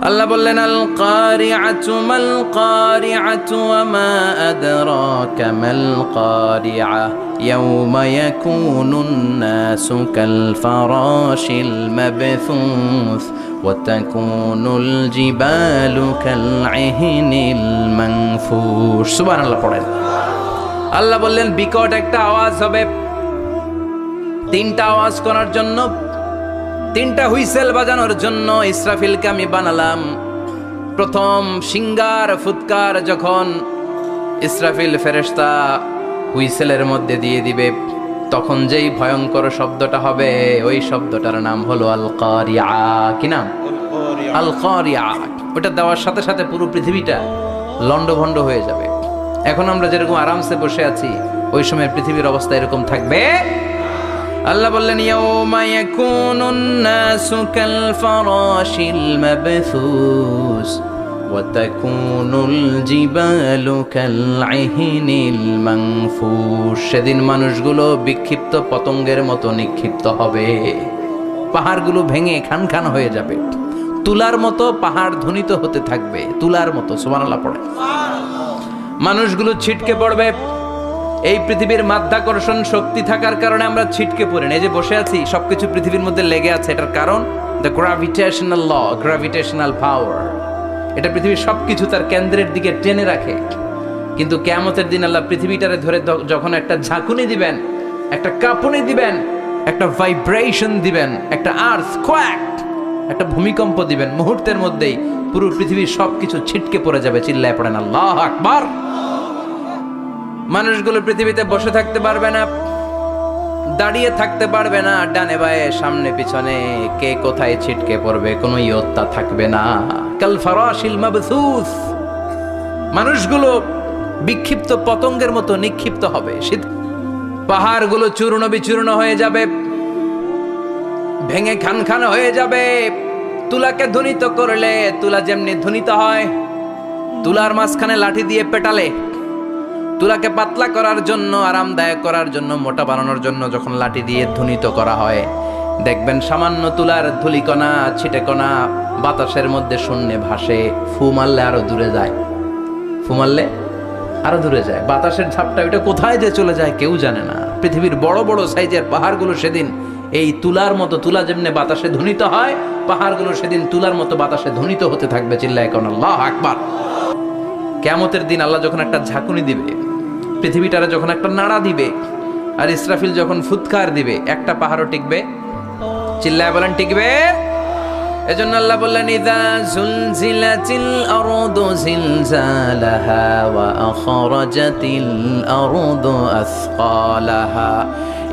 আল্লাহ বললেন আল কারিআতু মাল কারিআতু ওয়া মা আদরাকা মাল কারিআহ ইয়াউমা ইয়াকুনুন নাসু কাল ফারাশিল মাবথুস ওয়া তাকুনুল জিবালু কাল ইহনিল মানফুশ। সুবহানাল্লাহ পড়েন। আল্লাহ বললেন বিকট একটা আওয়াজ হবে, তিনটা আওয়াজ করার জন্য, তিনটা হুইসেল বাজানোর জন্য ইসরাফিলকে আমি বানালাম। প্রথম সিঙ্গার ফুৎকার যখন ইসরাফিল ফেরেশতা হুইসেলের মধ্যে দিয়ে দিবে, তখন যেই ভয়ঙ্কর শব্দটা হবে ওই শব্দটার নাম হলো আল কারিআ। কি নাম? আল কারিআ। ওটা দেওয়ার সাথে সাথে পুরো পৃথিবীটা লন্ডভন্ড হয়ে যাবে। এখন আমরা যেরকম আরামসে বসে আছি, ওই সময় পৃথিবীর অবস্থা এরকম থাকবে। আল্লাহ বললেন ইয়াউমা ইয়াকুনুন নাসু কাল ফারাশিল মাবথুস ওয়া তাকুনুল জিবালু কাল ইহনিল মানফুশ। সেদিন মানুষগুলো বিক্ষিপ্ত পতঙ্গের মতো নিক্ষিপ্ত হবে, পাহাড়গুলো ভেঙে খান খান হয়ে যাবে, তুলার মতো পাহাড় ধ্বনিত হতে থাকবে, তুলার মতো। সুবহানাল্লাহ পড়ে। মানুষগুলো ছিটকে পড়বে। এই পৃথিবীর মাধ্যাকর্ষণ শক্তি থাকার কারণে আমরা ছিটকে পড়ি না। এই যে বসে আছি, সবকিছু পৃথিবীর মধ্যে লেগে আছে, এটার কারণ দ্য গ্র্যাভিটেশনাল ল, গ্র্যাভিটেশনাল পাওয়ার। এটা পৃথিবীর সবকিছু তার কেন্দ্রের দিকে টেনে রাখে। কিন্তু কিয়ামতের দিন আল্লাহ পৃথিবীটারে ধরে যখন একটা ঝাঁকুনি দিবেন, একটা কাঁপুনি দিবেন, একটা ভাইব্রেশন দিবেন, একটা আর্থকোয়াক, একটা ভূমিকম্প দিবেন, মুহূর্তের মধ্যেই পুরো পৃথিবীর সবকিছু ছিটকে পড়ে যাবে। চিল্লায় পড়েন আল্লাহু আকবার। মানুষগুলো পৃথিবীতে বসে থাকতে পারবে না, দাঁড়িয়ে থাকতে পারবে না, ডানে বায়ে সামনে পিছনে কে কোথায় ছিটকে পড়বে কোনো ইয়ত্তা থাকবে না। কাল ফারাশিল মাবথুস। মানুষগুলো বিক্ষিপ্ত পতঙ্গের মতো নিক্ষিপ্ত হবে। পাহাড়গুলো চূর্ণ বিচূর্ণ হয়ে যাবে, ভেঙে খান খান হয়ে যাবে। তুলাকে ধ্বনিত করলে তুলা যেমনি ধ্বনিত হয়, তুলার মাঝখানে লাঠি দিয়ে পেটালে, তুলাকে পাতলা করার জন্য, আরামদায়ক করার জন্য, মোটা বানানোর জন্য যখন লাঠি দিয়ে ধ্বনিত করা হয়, দেখবেন সামান্য তুলার ধুলিকণা ছিটেকণা বাতাসের মধ্যে শূন্যে ভাসে। ফু মারলে আরো দূরে যায়, ফু মারলে আরো দূরে যায়। বাতাসের ঝাপটা ওইটা কোথায় যে চলে যায় কেউ জানে না। পৃথিবীর বড় বড় সাইজের পাহাড়গুলো সেদিন এই তুলার মতো, তুলা যেমনি বাতাসে ধ্বনিত হয়, পাহাড়গুলো সেদিন তুলার মতো বাতাসে ধ্বনিত হতে থাকবে। চিল্লায় কোন আল্লাহু আকবার। কিয়ামতের দিন আল্লাহ যখন একটা ঝাঁকুনি দিবে, পৃথিবীটারে যখন একটা নাড়া দিবে, আর ইসরাফিল যখন ফুৎকার দিবে, একটা পাহাড়ও টিকবে? চিল্লায় বলেন টিকবে? এজন্য আল্লাহ বললেন ইযা যুলজিলাতিল আরদু জিলজালাহা ওয়া আখরাজাতিল আরদু আসকালাহা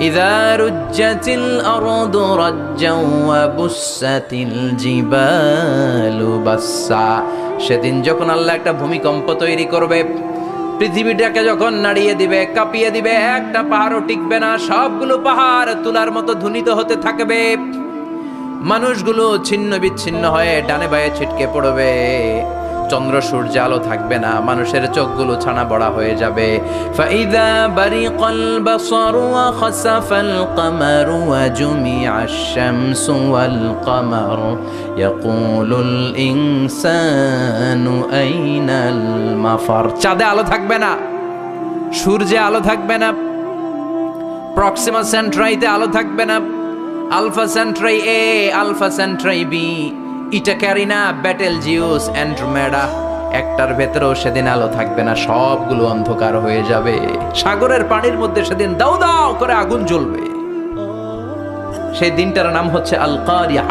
ইযা রুজ্জাতিল আরদু রাজ্জাও ওয়া বুসাতিল জিবালু বাসসা। সেদিন যখন আল্লাহ একটা ভূমিকম্প তৈরি করবে, পৃথিবীটাকে যখন নাড়িয়ে দিবে, কাঁপিয়ে দিবে, একটা পাহাড়ও টিকবে না, সবগুলো পাহাড় তুলার মতো ধ্বনিত হতে থাকবে। মানুষগুলো ছিন্ন বিচ্ছিন্ন হয়ে ডানে বায়ে ছিটকে পড়বে, চন্দ্র সূর্য আলো থাকবে না, মানুষের চোখগুলো ছানা বড়া হয়ে যাবে। ফাইদা বারিকাল বাসারু ওয়া খাসাফাল কামারু ওয়া জুমিআশ শামসু ওয়াল কামারু ইয়াকুলুল ইনসানু আইনাল মাফার। চাঁদে আলো থাকবে না, সূর্যে আলো থাকবে না, প্রক্সিমা সেন্ট্রাইতে আলো থাকবে না, alpha centauri A, alpha centauri B, Eta Carinae, Betelgeuse, Andromeda, একটার ভেতরেও সেদিন আলো থাকবে না, সবগুলো অন্ধকার হয়ে যাবে। সাগরের পানির মধ্যে সেদিন দাউ দাউ করে আগুন জ্বলবে। সেই দিনটার নাম হচ্ছে আল কারিআ।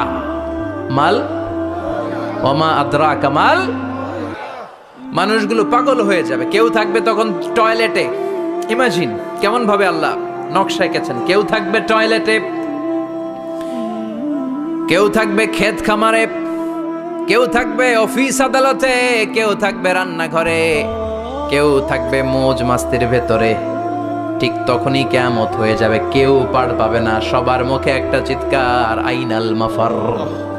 মাল ওমা আদরাকা মাল। মানুষগুলো পাগল হয়ে যাবে। কেউ থাকবে তখন টয়লেটে, ইমাজিন কেমন ভাবে আল্লাহ নকশা এঁকেছেন। কেউ থাকবে টয়লেটে, কেউ থাকবে ক্ষেত খামারে, কেউ থাকবে অফিস আদালতে, কেউ থাকবে রান্নাঘরে, কেউ থাকবে মৌজ মাস্তির ভেতরে। ঠিক তখনই কিয়ামত হয়ে যাবে, কেউ পার পাবে না। সবার মুখে একটা চিৎকার, আইনাল মাফার।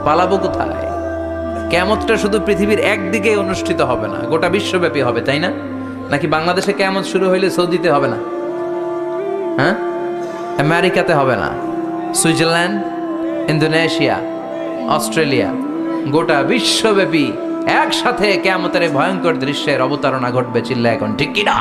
পালাবো কোথায়? কিয়ামতটা শুধু পৃথিবীর একদিকে অনুষ্ঠিত হবে না, গোটা বিশ্বব্যাপী হবে, তাই না? নাকি বাংলাদেশে কিয়ামত শুরু হইলে সৌদিতে হবে না? হ্যাঁ, আমেরিকাতে হবে না, সুইজারল্যান্ড, ইন্দোনেশিয়া, অস্ট্রেলিয়া, গোটা বিশ্বব্যাপী একসাথে কিয়ামতের এই ভয়ঙ্কর দৃশ্যের অবতারণা ঘটবে। চিল্লা এখন ঠিক কিনা?